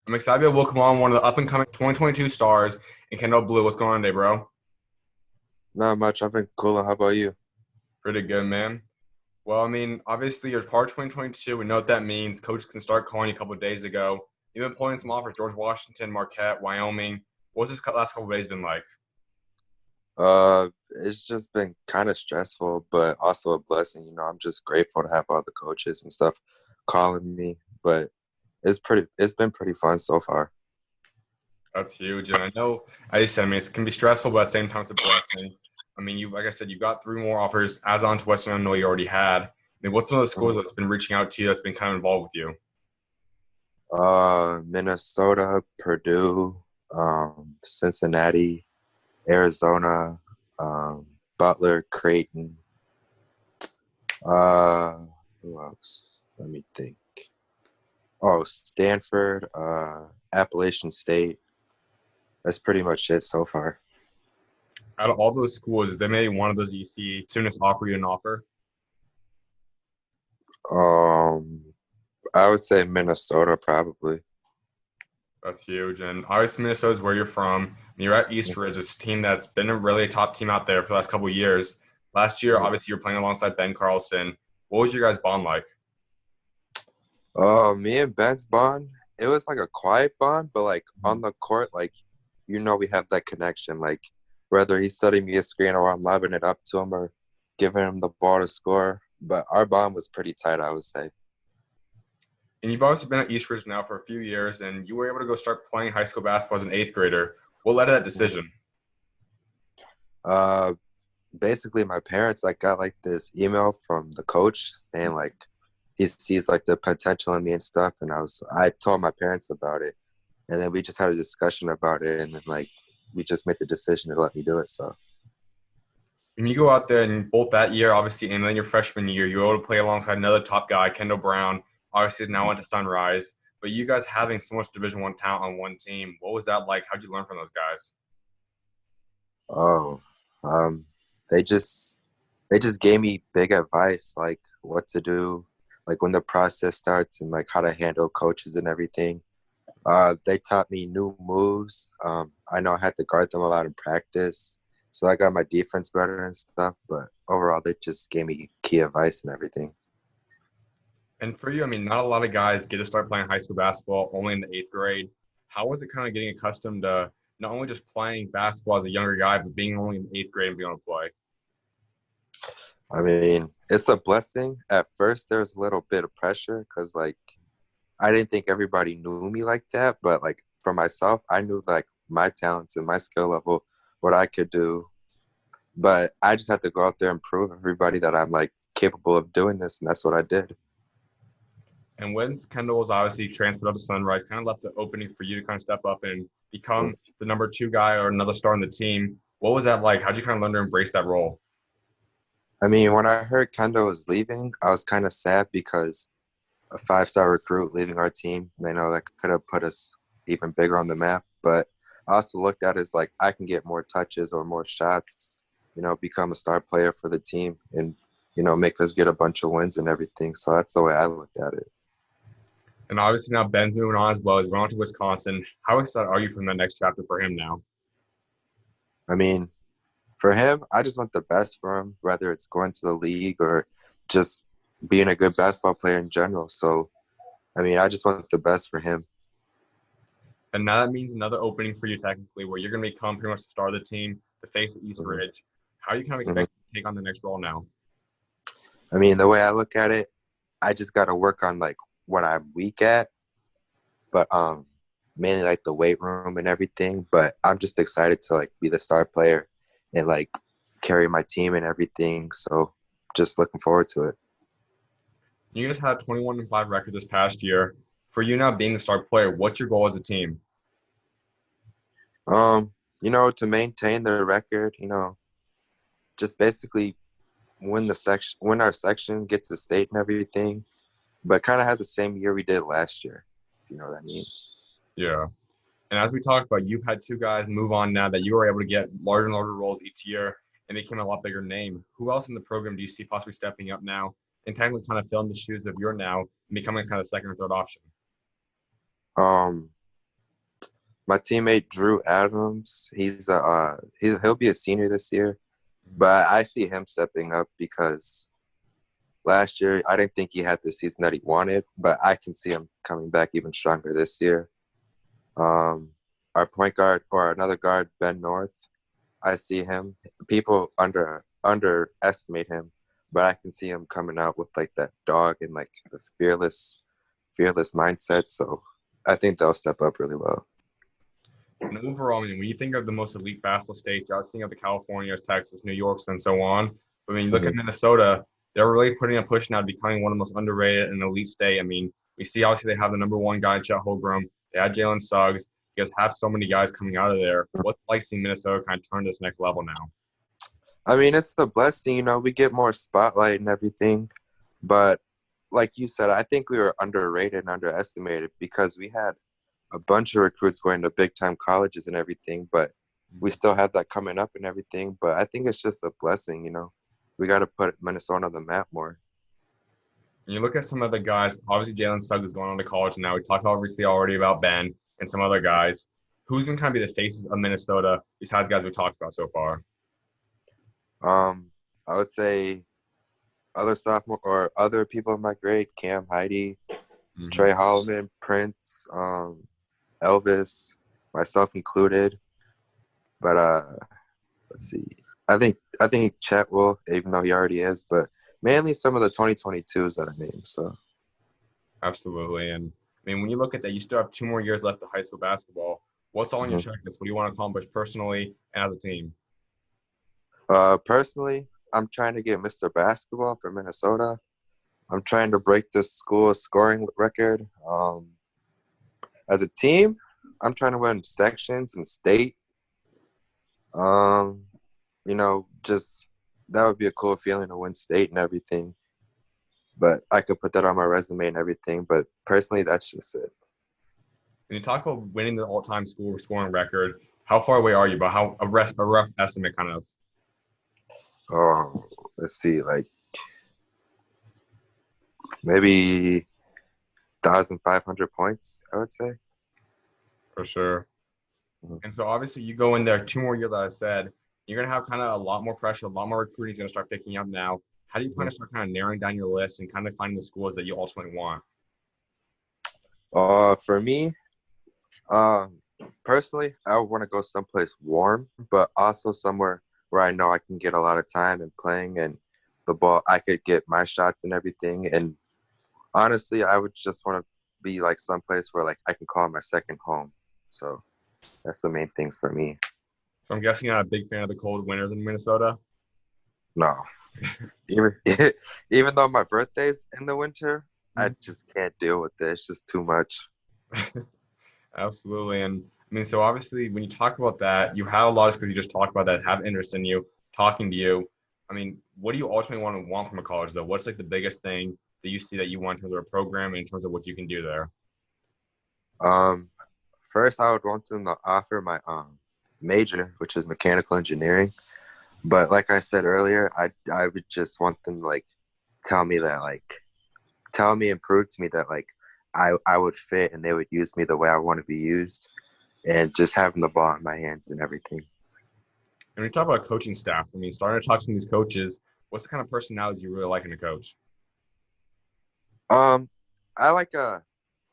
I'm excited to welcome on one of the up-and-coming 2022 stars in Kendall Blue. What's going on today, bro? Not much. I've been cooling. How about you? Pretty good, man. Well, I mean, obviously, you're part of 2022. We know what that means. Coaches can start calling you a couple of days ago. You've been pulling some offers, George Washington, Marquette, Wyoming. What's this last couple of days been like? It's just been kind of stressful, but also a blessing. I'm just grateful to have all the coaches and stuff calling me. But it's been pretty fun so far. That's huge. And I know, as you said, I mean, it can be stressful, but at the same time, it's a blessing. I mean, like I said, you got three more offers, as on to Western Illinois you already had. I mean, what's some of the schools Mhm. that's been reaching out to you that's been kind of involved with you? Minnesota, Purdue, Cincinnati, Arizona, Butler, Creighton. Uh, who else? Let me think. Oh, Stanford, Appalachian State. That's pretty much it so far. Out of all those schools, is there maybe one of those you see soonest offer you an offer? Um, I would say Minnesota probably. That's huge. And obviously, Minnesota is where you're from. And you're at East Ridge, this team that's been a really top team out there for the last couple of years. Last year, Mhm. obviously, you're playing alongside Ben Carlson. What was your guys' bond like? Oh, me and Ben's bond, it was like a quiet bond, but like Mhm. on the court, like we have that connection. Like whether he's setting me a screen or I'm lobbing it up to him or giving him the ball to score. But our bond was pretty tight, I would say. And you've obviously been at East Ridge now for a few years, and you were able to go start playing high school basketball as an eighth grader. What led to that Mhm. decision? Uh, Basically, my parents like got like this email from the coach saying like he sees like the potential in me and stuff, and I told my parents about it. And then we just had a discussion about it, and then like we just made the decision to let me do it. So, And you go out there and both that year, obviously, and then your freshman year, you were able to play alongside another top guy, Kendall Brown. Obviously, is now into Sunrise. But you guys having so much Division One talent on one team, what was that like? How'd you learn from those guys? oh, um, they just they just gave me big advice, like what to do, like when the process starts, and like how to handle coaches and everything. They taught me new moves. I know I had to guard them a lot in practice, so I got my defense better and stuff. But overall, they just gave me key advice and everything. And for you, I mean, not a lot of guys get to start playing high school basketball only in the eighth grade. How was it kind of getting accustomed to not only just playing basketball as a younger guy, but being only in the eighth grade and being able to play? I mean, it's a blessing. At first, there was a little bit of pressure because, like, I didn't think everybody knew me like that. But, like, for myself, I knew, like, my talents and my skill level, what I could do. But I just had to go out there and prove everybody that I'm, like, capable of doing this. And that's what I did. And when Kendall was obviously transferred up to Sunrise, kind of left the opening for you to kind of step up and become the number two guy or another star on the team. What was that like? How'd you kind of learn to embrace that role? I mean, when I heard Kendall was leaving, I was kind of sad because a five-star recruit leaving our team, they know that could have put us even bigger on the map. But I also looked at it as like I can get more touches or more shots, become a star player for the team and, make us get a bunch of wins and everything. So that's the way I looked at it. And obviously now Ben's moving on as well. He's going on to Wisconsin. How excited are you from the next chapter for him now? I mean, for him, I just want the best for him, whether it's going to the league or just being a good basketball player in general. So, I mean, I just want the best for him. And now that means another opening for you technically where you're going to become pretty much the star of the team, the face of East Mhm. Ridge. How are you kind of Mhm. expecting to take on the next role now? I mean, the way I look at it, I just got to work on like what I'm weak at, but mainly like the weight room and everything. But I'm just excited to like be the star player and like carry my team and everything. So just looking forward to it. You guys had a 21-5 record this past year. For you now being the star player, what's your goal as a team? Um, to maintain the record, just basically win our section, get to state and everything, but kind of have the same year we did last year. You know what I mean? Yeah. And as we talked about, you've had two guys move on now that you were able to get larger and larger roles each year and became a lot bigger name. Who else in the program do you see possibly stepping up now and technically kind of filling the shoes of your now and becoming kind of second or third option? Um, My teammate Drew Adams, he'll be a senior this year, but I see him stepping up because last year I didn't think he had the season that he wanted, but I can see him coming back even stronger this year. Um, our point guard or another guard, Ben North, I see him. People underestimate him, but I can see him coming out with like that dog and like the fearless mindset. So I think they'll step up really well. And overall, I mean, when you think of the most elite basketball states, you always think of the Californias, Texas, New Yorks, and so on. But when you look at Mm-hmm. Minnesota, they're really putting a push now to becoming one of the most underrated and elite state. I mean, we see obviously they have the number one guy, Chet Holmgren. They had Jalen Suggs. You guys have so many guys coming out of there. What's like seeing Minnesota kind of turn to this next level now? I mean, it's a blessing, we get more spotlight and everything. But like you said, I think we were underrated and underestimated because we had a bunch of recruits going to big time colleges and everything, but we still have that coming up and everything. But I think it's just a blessing. We got to put Minnesota on the map more. And you look at some of the guys, obviously Jalen Suggs is going on to college now. We talked obviously already about Ben and some other guys. Who's going to kind of be the faces of Minnesota besides guys we talked about so far? Um, I would say other sophomore or other people in my grade, Cam, Heidi, Mm-hmm. Trey Holloman, Prince, Elvis, myself included. But let's see. I think Chet will, even though he already is, but mainly some of the 2022s that I named. So Absolutely. And I mean, when you look at that, you still have 2 more years left of high school basketball. What's on your mhm. checklist? What do you want to accomplish personally and as a team? Personally, I'm trying to get Mr. Basketball for Minnesota. I'm trying to break the school scoring record. As a team, I'm trying to win sections and state. Um, just that would be a cool feeling to win state and everything. But I could put that on my resume and everything. But personally, that's just it. When you talk about winning the all-time school scoring record, how far away are you? But how a rough estimate, kind of Oh, let's see, like maybe 1,500 points, I would say. for sure. Mhm. And so obviously you go in there 2 more years, as I said, you're gonna have kind of a lot more pressure, a lot more recruiting is gonna start picking up now. How do you plan to start kind of narrowing down your list and kind of finding the schools that you ultimately want? For me, um, personally, I would want to go someplace warm, but also somewhere where I know I can get a lot of time and playing and the ball. I could get my shots and everything. And honestly, I would just want to be like someplace where like I can call my second home. So that's the main things for me. So I'm guessing you're not a big fan of the cold winters in Minnesota. No, even even though my birthday's in the winter, I just can't deal with it. It's just too much. Absolutely. And I mean, so obviously, when you talk about that, you have a lot of schools you just talked about that have interest in you, talking to you. I mean, what do you ultimately want from a college, though? What's like the biggest thing that you see that you want in terms of a program and in terms of what you can do there? Um, First, I would want them to offer my major, which is mechanical engineering. But like I said earlier, I would just want them to like tell me that like tell me and prove to me that like I would fit and they would use me the way I want to be used, and just having the ball in my hands and everything. And when you talk about coaching staff, I mean, starting to talk to some of these coaches, what's the kind of personalities you really like in a coach? Um, I like a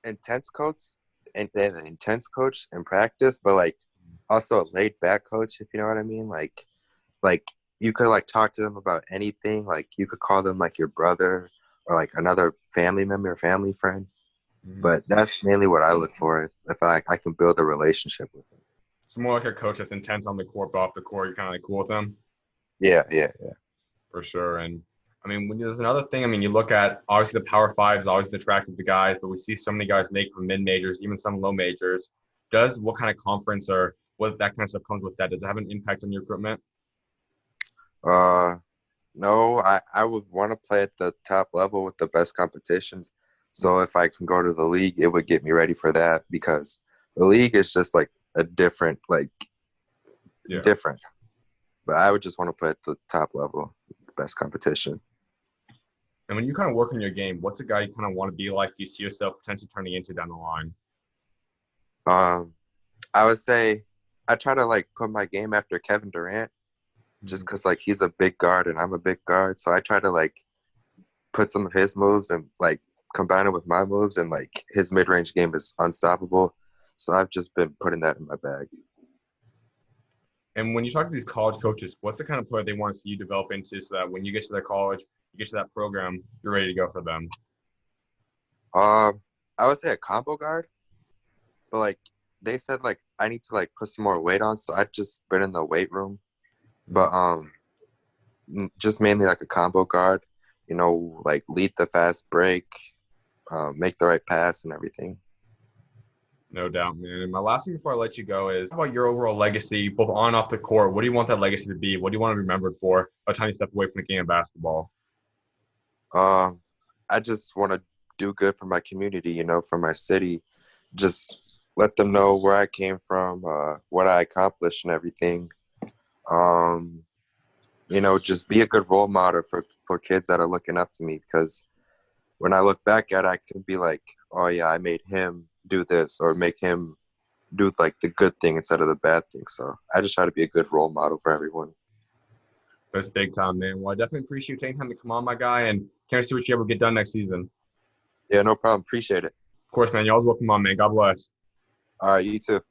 intense coach and an intense coach in practice, but like also a laid back coach, if you know what I mean. Like you could like talk to them about anything. Like you could call them like your brother or like another family member or family friend. Mm-hmm. But that's mainly what I look for if I can build a relationship with them. So more like a coach that's intense on the court, but off the court, you're kind of like cool with them. Yeah, yeah, yeah. For sure. And I mean, when there's another thing, I mean, you look at obviously the Power Five is always attractive to guys, but we see so many guys make from mid majors, even some low majors. Does what kind of conference or what that kind of stuff comes with that? Does it have an impact on your recruitment? Uh, no, I would want to play at the top level with the best competitions. So if I can go to the league, it would get me ready for that because the league is just like a different, like Yeah. different. But I would just want to play at the top level, the best competition. And when you kind of work on your game, what's a guy you kind of want to be like? You see yourself potentially turning into down the line? Um, I would say I try to like put my game after Kevin Durant just Mhm. because like he's a big guard and I'm a big guard. So I try to like put some of his moves and like combine it with my moves, and like his mid range game is unstoppable. So I've just been putting that in my bag. And when you talk to these college coaches, what's the kind of player they want to see you develop into so that when you get to their college, you get to that program, you're ready to go for them? Um, I would say a combo guard, but like they said, like I need to like put some more weight on, so I've just been in the weight room. But Mhm. just mainly like a combo guard, like lead the fast break, make the right pass and everything. No doubt, man. And my last thing before I let you go is how about your overall legacy, both on and off the court? What do you want that legacy to be? What do you want to be remembered for a tiny step away from the game of basketball? Um, I just want to do good for my community, for my city. Just let them know where I came from, what I accomplished, and everything. Um, just be a good role model for kids that are looking up to me, because when I look back at it, I can be like, oh yeah, I made him do this, or make him do like the good thing instead of the bad thing. So I just try to be a good role model for everyone. That's big time, man. Well, I definitely appreciate you taking time to come on, my guy, and can't wait to see what you ever get done next season. Yeah, no problem. Appreciate it. Of course, man. You always welcome on, man. God bless. All right, you too.